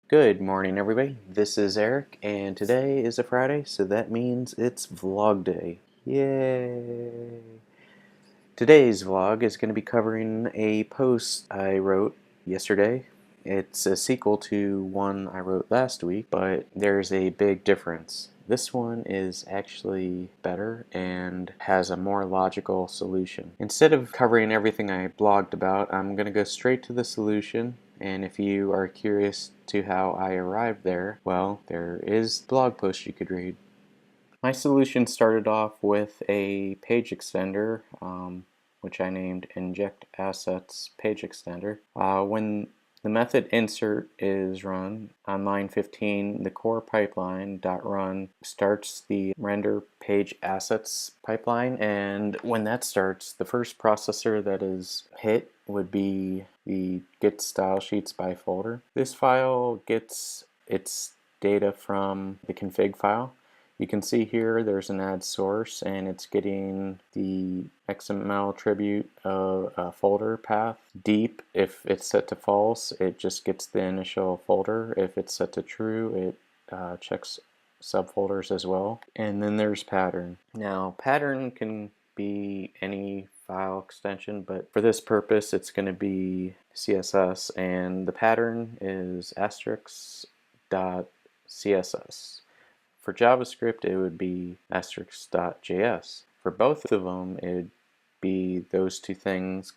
Good morning, everybody. This is Eric, and today is a Friday, so that means it's vlog day. Yay! Today's vlog is going to be covering a post I wrote yesterday. It's a sequel to one I wrote last week, but there's a big difference. This one is actually better and has a more logical solution. Instead of covering everything I blogged about, I'm going to go straight to the solution. And if you are curious to how I arrived there, well, there is a blog post you could read. My solution started off with a page extender, which I named Inject Assets Page Extender. When the method insert is run on line 15, the core pipeline.run starts the render page assets pipeline, and when that starts, the first processor that is hit would be the Get Style Sheets by folder. This file gets its data from the config file. You can see here there's an add source, and it's getting the XML attribute of a folder path. Deep, if it's set to false, it just gets the initial folder. If it's set to true, it checks subfolders as well. And then there's pattern. Now, pattern can be any file extension, but for this purpose, it's going to be CSS, and the pattern is *.css. For JavaScript, it would be *.js. For both of them, it would be those two things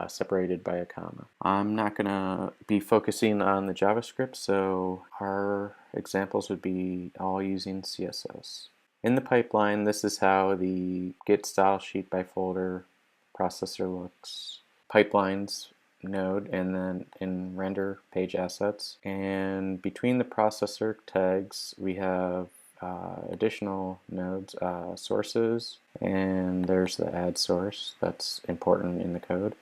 separated by a comma. I'm not going to be focusing on the JavaScript, so our examples would be all using CSS. In the pipeline, this is how the Get Style Sheet by folder processor looks. Pipelines node, and then in render page assets. And between the processor tags, we have additional nodes, sources, and there's the add source that's important in the code.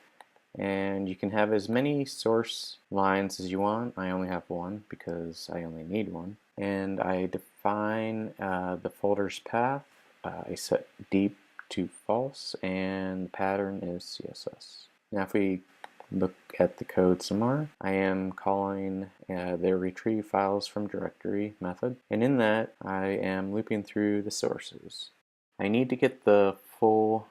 And you can have as many source lines as you want. I only have one because I only need one. And I define the folder's path. I set deep to false, and the pattern is CSS. Now if we look at the code some more, I am calling the retrieve files from directory method, and in that I am looping through the sources. I need to get the full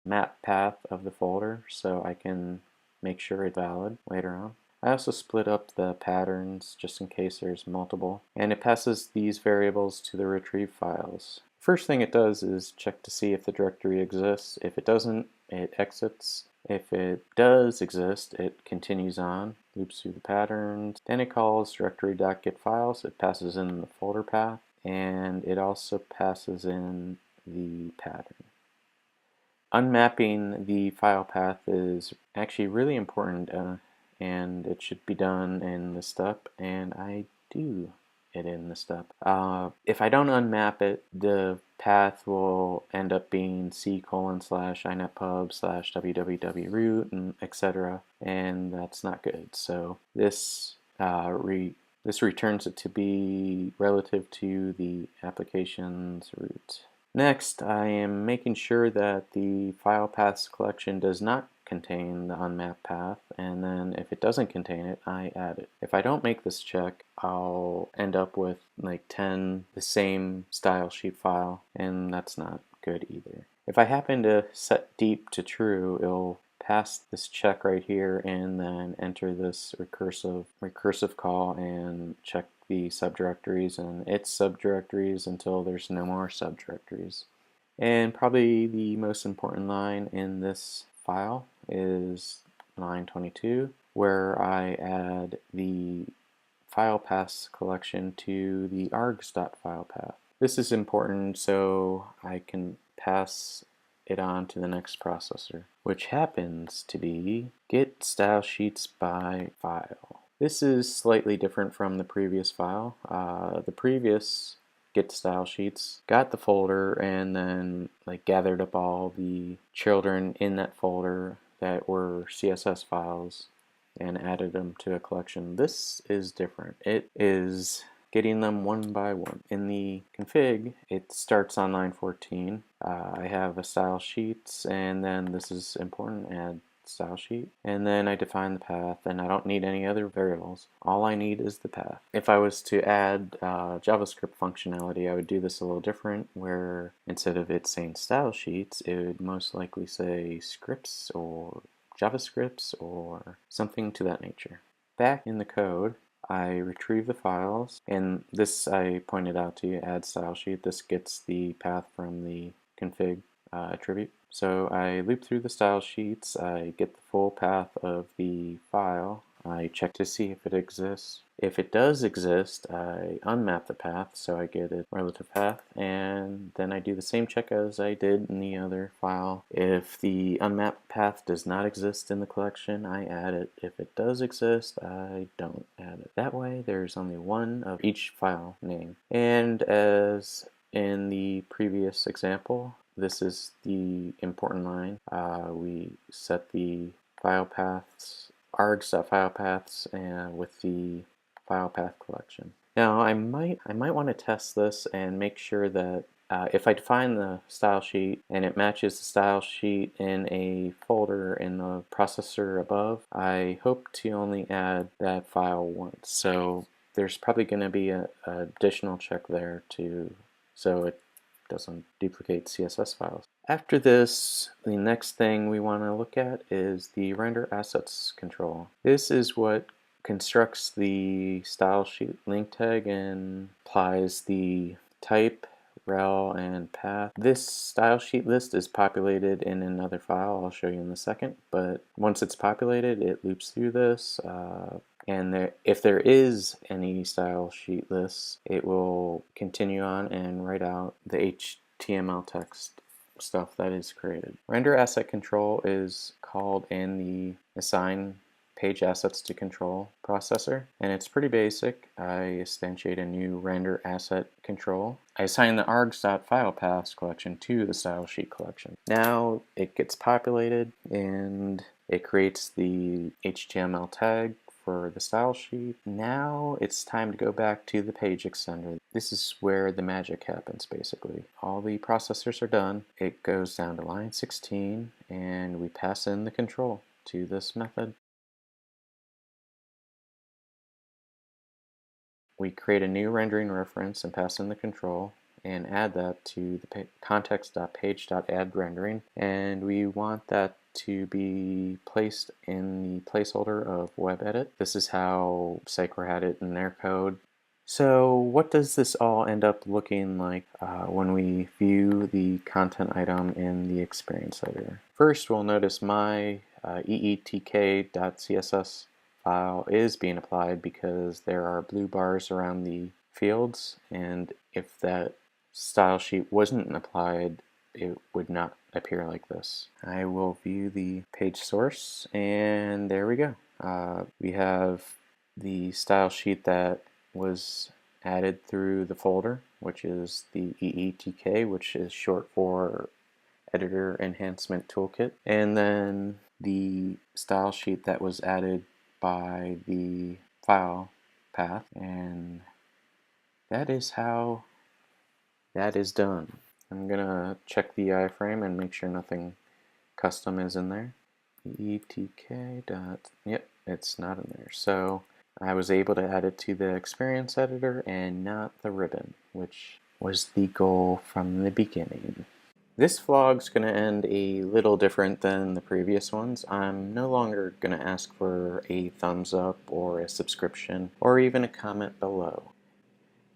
map path of the folder so I can make sure it's valid later on. I also split up the patterns just in case there's multiple, and it passes these variables to the retrieve files. First thing it does is check to see if the directory exists. If it doesn't, it exits. If it does exist, it continues on, loops through the patterns. Then it calls directory.getFiles. It passes in the folder path, and it also passes in the pattern. Unmapping the file path is actually really important, and it should be done in this step, and I do it in this step. If I don't unmap it, the path will end up being c:/inetpub/www root and etc., and that's not good. So this returns it to be relative to the application's root. Next, I am making sure that the file paths collection does not contain the unmapped path, and then if it doesn't contain it, I add it. If I don't make this check, I'll end up with like 10 the same style sheet file, and that's not good either. If I happen to set deep to true, it'll pass this check right here and then enter this recursive call and check the subdirectories and its subdirectories until there's no more subdirectories. And probably the most important line in this file is line 22, where I add the file paths collection to the args.file path. This is important so I can pass it on to the next processor, which happens to be Get Style Sheets by file. This is slightly different from the previous file. The previous Get Style Sheets got the folder and then gathered up all the children in that folder that were CSS files and added them to a collection. This is different. It is getting them one by one. In the config, it starts on line 14. I have a style sheets, and then this is important, add style sheet, and then I define the path, and I don't need any other variables. All I need is the path. If I was to add JavaScript functionality, I would do this a little different, where instead of it saying style sheets, it would most likely say scripts or JavaScripts or something to that nature. Back in the code, I retrieve the files, and this I pointed out to you, add style sheet. This gets the path from the config attribute. So I loop through the style sheets, I get the full path of the file, I check to see if it exists. If it does exist, I unmap the path so I get a relative path, and then I do the same check as I did in the other file. If the unmapped path does not exist in the collection, I add it. If it does exist, I don't add it. That way there's only one of each file name. And as in the previous example, this is the important line. We set the file paths, args.file paths, with the file path collection. Now I might want to test this and make sure that if I define the style sheet and it matches the style sheet in a folder in the processor above, I hope to only add that file once. So there's probably going to be an additional check there too, so it doesn't duplicate CSS files. After this, the next thing we want to look at is the render assets control. This is what constructs the style sheet link tag and applies the type, rel, and path. This style sheet list is populated in another file I'll show you in a second, but once it's populated, it loops through this, and if there is any style sheet lists, it will continue on and write out the HTML text stuff that is created. Render asset control is called in the assign page assets to control processor, and it's pretty basic. I instantiate a new render asset control. I assign the args.filepaths collection to the style sheet collection. Now it gets populated and it creates the HTML tag for the style sheet. Now it's time to go back to the PageExtender. This is where the magic happens basically. All the processors are done. It goes down to line 16 and we pass in the control to this method. We create a new rendering reference and pass in the control and add that to the context.page.addRendering, and we want that to be placed in the placeholder of WebEdit. This is how Sitecore had it in their code. So what does this all end up looking like when we view the content item in the experience editor? First, we'll notice my eetk.css file is being applied because there are blue bars around the fields, and if that style sheet wasn't applied, it would not appear like this. I will view the page source, and there we go. We have the style sheet that was added through the folder, which is the EETK, which is short for Editor Enhancement Toolkit, and then the style sheet that was added by the file path, and that is how that is done. I'm gonna check the iframe and make sure nothing custom is in there. ETK dot, yep, it's not in there. So I was able to add it to the experience editor and not the ribbon, which was the goal from the beginning. This vlog's going to end a little different than the previous ones. I'm no longer going to ask for a thumbs up or a subscription or even a comment below.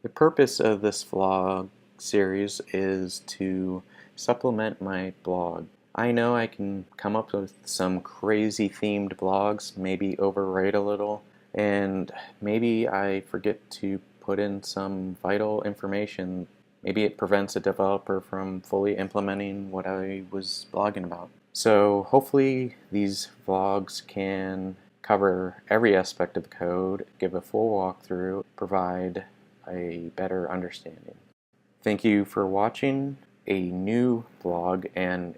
The purpose of this vlog series is to supplement my blog. I know I can come up with some crazy themed blogs, maybe overwrite a little, and maybe I forget to put in some vital information. Maybe it prevents a developer from fully implementing what I was blogging about. So hopefully these vlogs can cover every aspect of the code, give a full walkthrough, provide a better understanding. Thank you for watching. A new vlog and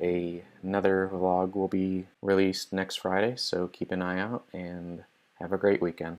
another vlog will be released next Friday, so keep an eye out and have a great weekend.